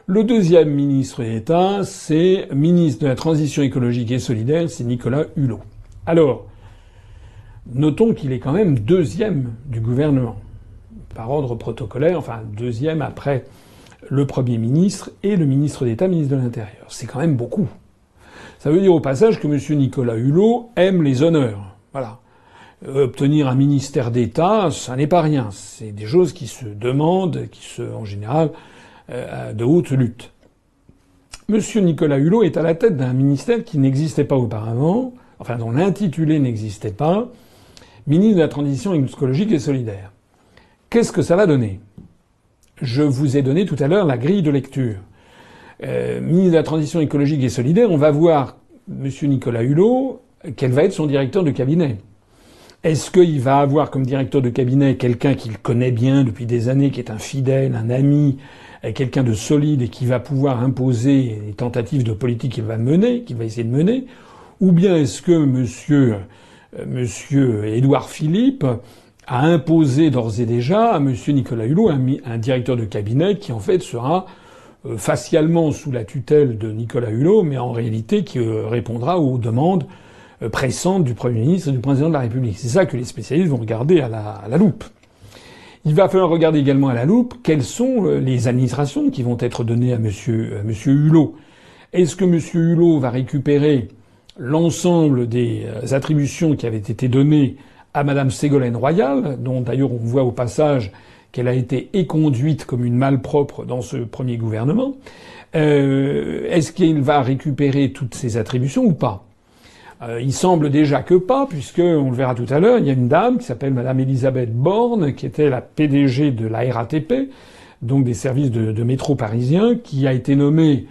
Le deuxième ministre d'État, c'est ministre de la Transition écologique et solidaire, c'est Nicolas Hulot. Alors, notons qu'il est quand même deuxième du gouvernement, par ordre protocolaire, enfin deuxième après le Premier ministre et le ministre d'État, ministre de l'Intérieur. C'est quand même beaucoup. Ça veut dire au passage que M. Nicolas Hulot aime les honneurs. Voilà. Obtenir un ministère d'État, ça n'est pas rien. C'est des choses qui se demandent, en général, de haute lutte. Monsieur Nicolas Hulot est à la tête d'un ministère qui n'existait pas auparavant, enfin dont l'intitulé n'existait pas, ministre de la Transition écologique et solidaire. Qu'est-ce que ça va donner? Je vous ai donné tout à l'heure la grille de lecture. Ministre de la Transition écologique et solidaire, on va voir monsieur Nicolas Hulot, quel va être son directeur de cabinet. Est-ce qu'il va avoir comme directeur de cabinet quelqu'un qu'il connaît bien depuis des années, qui est un fidèle, un ami, quelqu'un de solide et qui va pouvoir imposer les tentatives de politique qu'il va mener, qu'il va essayer de mener? Ou bien est-ce que monsieur Édouard Philippe a imposé d'ores et déjà à monsieur Nicolas Hulot un directeur de cabinet qui en fait sera facialement sous la tutelle de Nicolas Hulot, mais en réalité qui répondra aux demandes pressantes du Premier ministre et du Président de la République. C'est ça que les spécialistes vont regarder à la loupe. Il va falloir regarder également à la loupe quelles sont les administrations qui vont être données à monsieur Hulot. Est-ce que monsieur Hulot va récupérer l'ensemble des attributions qui avaient été données à madame Ségolène Royal, dont d'ailleurs on voit au passage qu'elle a été éconduite comme une malpropre dans ce premier gouvernement? Est-ce qu'il va récupérer toutes ces attributions ou pas? Il semble déjà que pas, puisque, on le verra tout à l'heure, il y a une dame qui s'appelle madame Elisabeth Borne, qui était la PDG de la RATP, donc des services de métro parisiens, qui a été nommée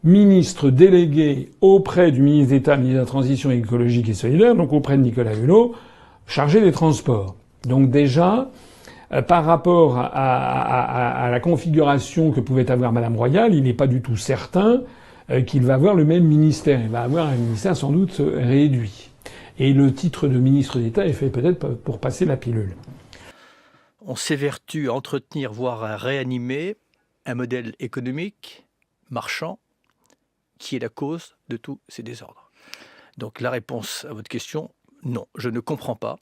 ministre déléguée auprès du ministre d'État, ministre de la Transition écologique et solidaire, donc auprès de Nicolas Hulot, chargé des transports. Donc déjà, par rapport à la configuration que pouvait avoir madame Royal, il n'est pas du tout certain qu'il va avoir le même ministère. Il va avoir un ministère sans doute réduit. Et le titre de ministre d'État est fait peut-être pour passer la pilule. On s'évertue à entretenir, voire à réanimer un modèle économique marchand qui est la cause de tous ces désordres. Donc la réponse à votre question, non, je ne comprends pas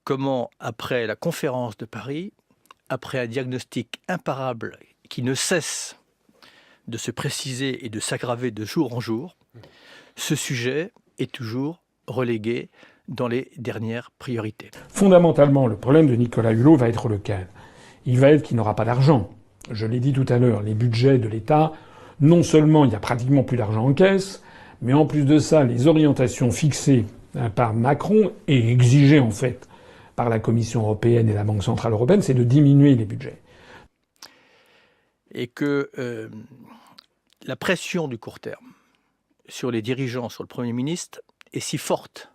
comment, après la conférence de Paris, après un diagnostic imparable qui ne cesse de se préciser et de s'aggraver de jour en jour, ce sujet est toujours relégué dans les dernières priorités. Fondamentalement, le problème de Nicolas Hulot va être lequel? Il va être qu'il n'aura pas d'argent. Je l'ai dit tout à l'heure, les budgets de l'État, non seulement il y a pratiquement plus d'argent en caisse, mais en plus de ça, les orientations fixées par Macron et exigées en fait par la Commission européenne et la Banque centrale européenne, c'est de diminuer les budgets. Et que la pression du court terme sur les dirigeants, sur le Premier ministre, est si forte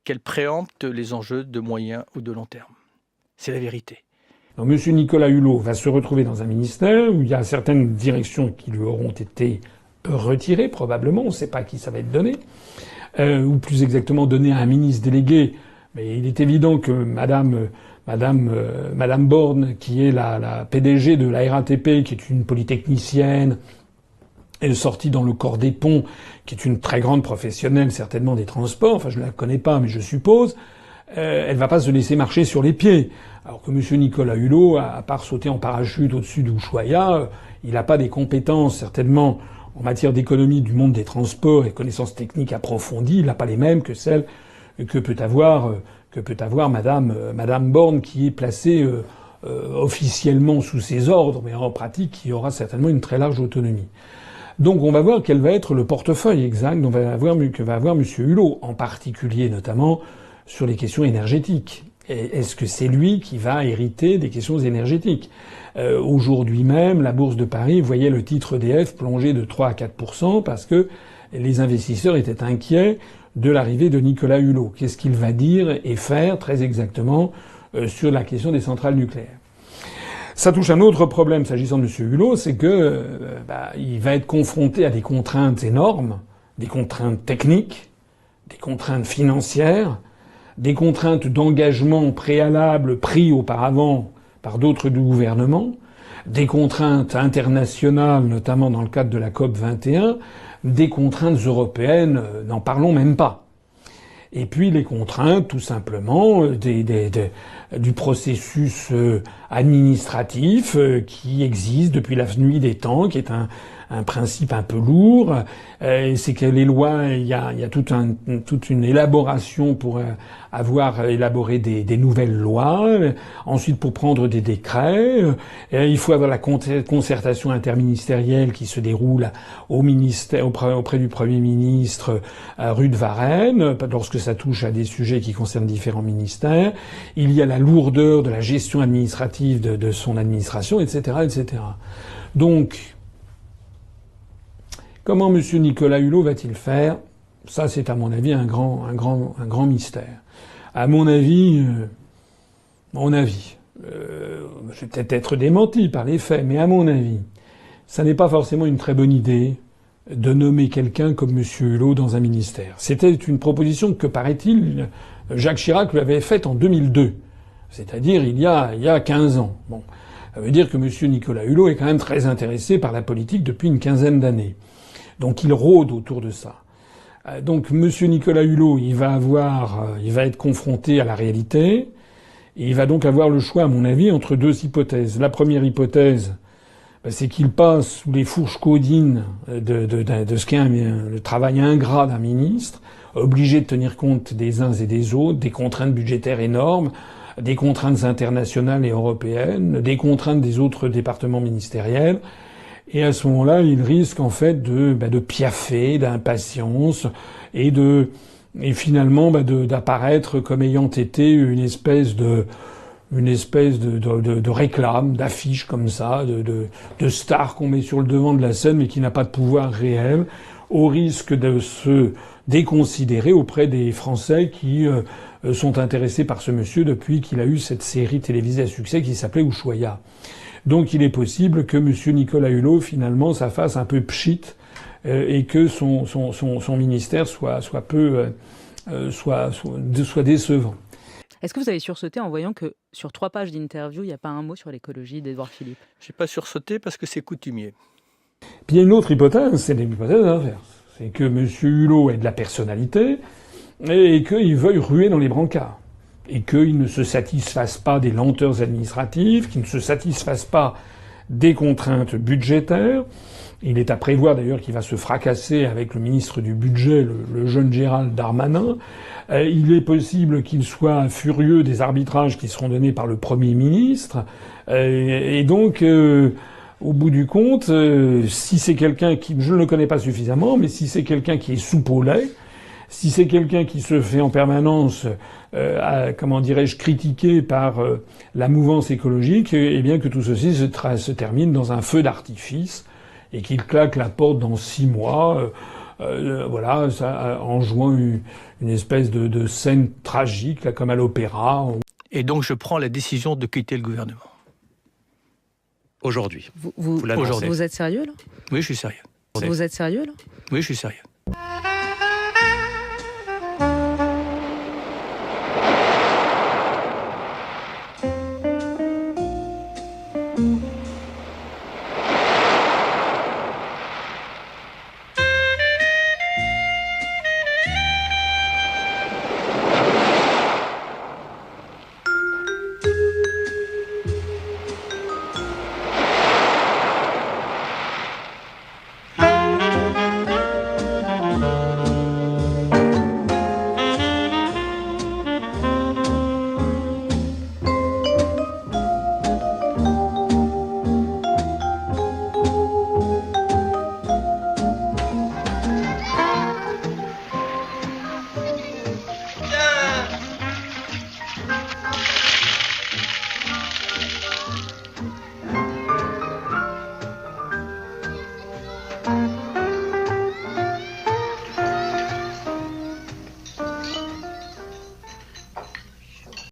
qu'elle préempte les enjeux de moyen ou de long terme. C'est la vérité. Donc M. Nicolas Hulot va se retrouver dans un ministère où il y a certaines directions qui lui auront été retirées, probablement, on ne sait pas à qui ça va être donné, ou plus exactement donné à un ministre délégué. Mais il est évident que Madame Borne, qui est la PDG de la RATP, qui est une polytechnicienne, elle est sortie dans le corps des ponts, qui est une très grande professionnelle, certainement des transports, enfin je ne la connais pas, mais je suppose, elle va pas se laisser marcher sur les pieds. Alors que M. Nicolas Hulot, à part sauter en parachute au-dessus d'Ushuaïa, il n'a pas des compétences, certainement, en matière d'économie du monde des transports et connaissances techniques approfondies, il n'a pas les mêmes que celles que peut avoir Madame Borne, qui est placée officiellement sous ses ordres, mais en pratique qui aura certainement une très large autonomie. Donc on va voir quel va être le portefeuille exact que va avoir M. Hulot, en particulier notamment sur les questions énergétiques. Et est-ce que c'est lui qui va hériter des questions énergétiques? Aujourd'hui même, la Bourse de Paris voyait le titre EDF plonger de 3 à 4% parce que les investisseurs étaient inquiets de l'arrivée de Nicolas Hulot. Qu'est-ce qu'il va dire et faire très exactement sur la question des centrales nucléaires? Ça touche un autre problème s'agissant de M. Hulot, c'est que il va être confronté à des contraintes énormes, des contraintes techniques, des contraintes financières, des contraintes d'engagement préalables pris auparavant par d'autres du gouvernement, des contraintes internationales, notamment dans le cadre de la COP 21, des contraintes européennes, n'en parlons même pas. Et puis les contraintes, tout simplement, du processus administratif qui existe depuis la nuit des temps, qui est un principe un peu lourd. C'est que les lois, il y a toute une élaboration pour avoir élaboré des nouvelles lois. Ensuite, pour prendre des décrets, il faut avoir la concertation interministérielle qui se déroule au ministère, auprès du Premier ministre, rue de Varennes, lorsque ça touche à des sujets qui concernent différents ministères. Il y a la lourdeur de la gestion administrative de son administration, etc., etc. Donc, comment M. Nicolas Hulot va-t-il faire? Ça, c'est à mon avis un grand mystère. À mon avis, je vais peut-être être démenti par les faits, mais à mon avis, ça n'est pas forcément une très bonne idée de nommer quelqu'un comme M. Hulot dans un ministère. C'était une proposition que, paraît-il, Jacques Chirac lui avait faite en 2002. C'est-à-dire il y a 15 ans. Bon. Ça veut dire que M. Nicolas Hulot est quand même très intéressé par la politique depuis une quinzaine d'années. Donc il rôde autour de ça. Donc M. Nicolas Hulot, il va être confronté à la réalité, et il va donc avoir le choix, à mon avis, entre deux hypothèses. La première hypothèse, c'est qu'il passe sous les fourches caudines de ce qu'est le travail ingrat d'un ministre, obligé de tenir compte des uns et des autres, des contraintes budgétaires énormes, des contraintes internationales et européennes, des contraintes des autres départements ministériels. Et à ce moment-là, il risque en fait de piaffer, d'impatience et finalement d'apparaître comme ayant été une espèce de réclame, d'affiche comme ça, de star qu'on met sur le devant de la scène mais qui n'a pas de pouvoir réel, au risque de se déconsidérer auprès des Français qui sont intéressés par ce monsieur depuis qu'il a eu cette série télévisée à succès qui s'appelait Ushuaïa. Donc il est possible que M. Nicolas Hulot, finalement, ça fasse un peu pchit et que son ministère soit décevant. Est-ce que vous avez sursauté en voyant que sur 3 pages d'interview, il n'y a pas un mot sur l'écologie d'Édouard Philippe? Je n'ai pas sursauté parce que c'est coutumier. Puis il y a une autre hypothèse, c'est l'hypothèse inverse. C'est que M. Hulot ait de la personnalité et qu'il veuille ruer dans les brancards. Et qu'il ne se satisfasse pas des lenteurs administratives, qu'il ne se satisfasse pas des contraintes budgétaires. Il est à prévoir d'ailleurs qu'il va se fracasser avec le ministre du Budget, le jeune Gérald Darmanin. Il est possible qu'il soit furieux des arbitrages qui seront donnés par le Premier ministre. Et donc, au bout du compte, si c'est quelqu'un qui... Je ne le connais pas suffisamment, mais si c'est quelqu'un qui est soupe au lait, si c'est quelqu'un qui se fait en permanence, critiquer par la mouvance écologique, eh bien que tout ceci se termine dans un feu d'artifice et qu'il claque la porte dans 6 mois, en jouant une espèce de scène tragique, là, comme à l'opéra. Et donc je prends la décision de quitter le gouvernement. Aujourd'hui. Vous êtes sérieux là? Oui, je suis sérieux. Vous êtes sérieux là? Oui, je suis sérieux.